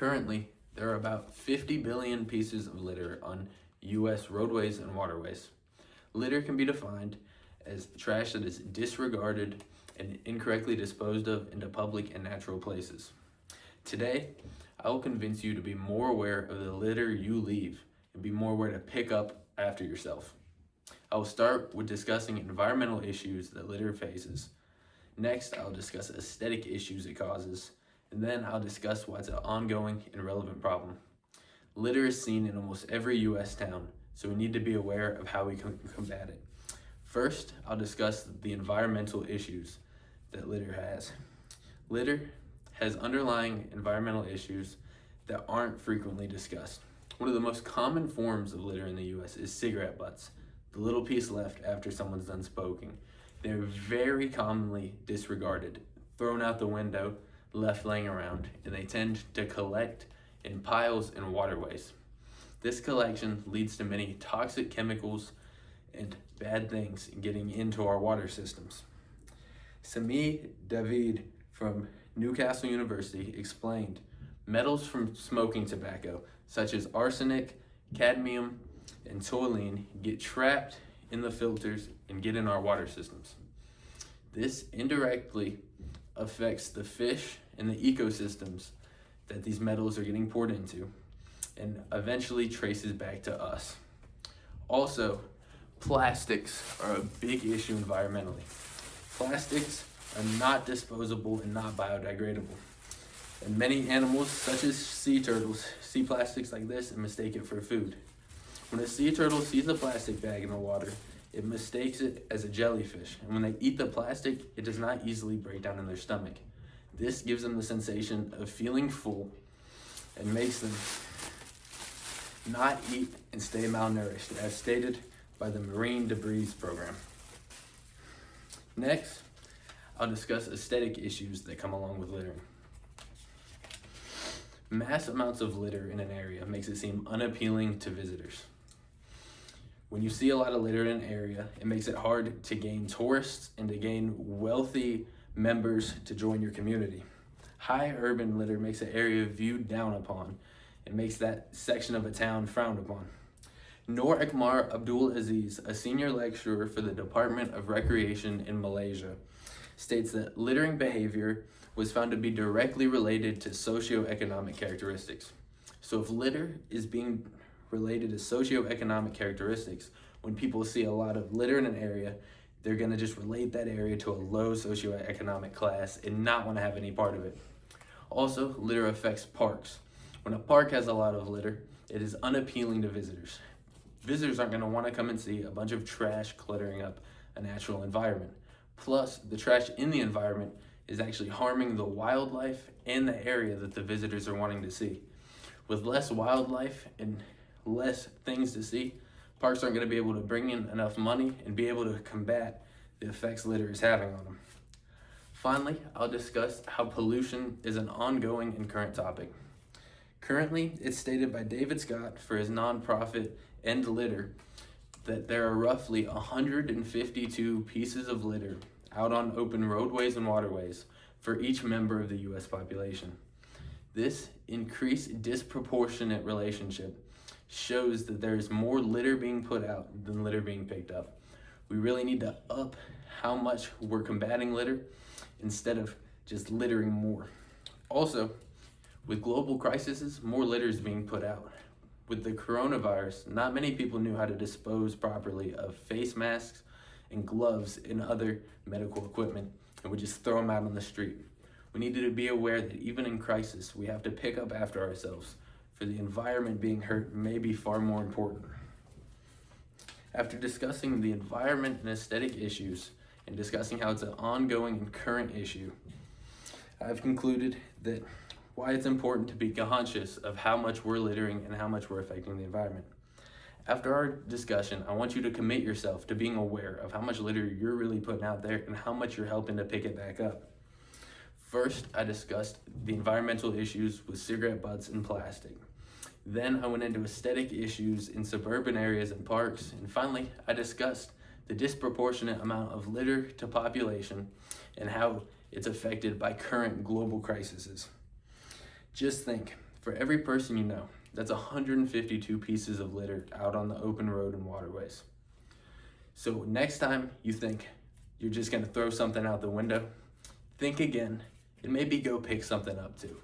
Currently, there are about 50 billion pieces of litter on U.S. roadways and waterways. Litter can be defined as trash that is disregarded and incorrectly disposed of into public and natural places. Today, I will convince you to be more aware of the litter you leave and be more aware to pick up after yourself. I will start with discussing environmental issues that litter faces. Next, I'll discuss aesthetic issues it causes, and then I'll discuss why it's an ongoing and relevant problem. Litter is seen in almost every U.S. town, so we need to be aware of how we can combat it. First, I'll discuss the environmental issues that litter has. Litter has underlying environmental issues that aren't frequently discussed. One of the most common forms of litter in the U.S. is cigarette butts, the little piece left after someone's done smoking. They're very commonly disregarded, thrown out the window, left laying around, and they tend to collect in piles in waterways. This collection leads to many toxic chemicals and bad things getting into our water systems. Sami David from Newcastle University explained metals from smoking tobacco, such as arsenic, cadmium, and toluene, get trapped in the filters and get in our water systems. This indirectly affects the fish and the ecosystems that these metals are getting poured into, and eventually traces back to us. Also, plastics are a big issue environmentally. Plastics are not disposable and not biodegradable. And many animals, such as sea turtles, see plastics like this and mistake it for food. When a sea turtle sees a plastic bag in the water, it mistakes it as a jellyfish. And when they eat the plastic, it does not easily break down in their stomach. This gives them the sensation of feeling full and makes them not eat and stay malnourished, as stated by the Marine Debris Program. Next, I'll discuss aesthetic issues that come along with littering. Mass amounts of litter in an area makes it seem unappealing to visitors. When you see a lot of litter in an area, it makes it hard to gain tourists and to gain wealthy members to join your community. High urban litter makes an area viewed down upon and makes that section of a town frowned upon. Noor Akmar Abdul Aziz, a senior lecturer for the Department of Recreation in Malaysia, states that littering behavior was found to be directly related to socioeconomic characteristics. So if litter is being related to socioeconomic characteristics, when people see a lot of litter in an area, they're gonna just relate that area to a low socioeconomic class and not wanna have any part of it. Also, litter affects parks. When a park has a lot of litter, it is unappealing to visitors. Visitors aren't gonna wanna come and see a bunch of trash cluttering up a natural environment. Plus, the trash in the environment is actually harming the wildlife and the area that the visitors are wanting to see. With less wildlife and less things to see, parks aren't going to be able to bring in enough money and be able to combat the effects litter is having on them. Finally, I'll discuss how pollution is an ongoing and current topic. Currently, it's stated by David Scott for his nonprofit End Litter that there are roughly 152 pieces of litter out on open roadways and waterways for each member of the U.S. population. This increased disproportionate relationship shows that there is more litter being put out than litter being picked up. We really need to up how much we're combating litter instead of just littering more. Also, with global crises, more litter is being put out. With the coronavirus, not many people knew how to dispose properly of face masks and gloves and other medical equipment, and would just throw them out on the street. We needed to be aware that even in crisis, we have to pick up after ourselves, for the environment being hurt may be far more important. After discussing the environment and aesthetic issues, and discussing how it's an ongoing and current issue, I've concluded that why it's important to be conscious of how much we're littering and how much we're affecting the environment. After our discussion, I want you to commit yourself to being aware of how much litter you're really putting out there and how much you're helping to pick it back up. First, I discussed the environmental issues with cigarette butts and plastic. Then I went into aesthetic issues in suburban areas and parks. And finally, I discussed the disproportionate amount of litter to population and how it's affected by current global crises. Just think, For every person you know, that's 152 pieces of litter out on the open road and waterways. So next time you think you're just gonna throw something out the window, think again and maybe go pick something up too.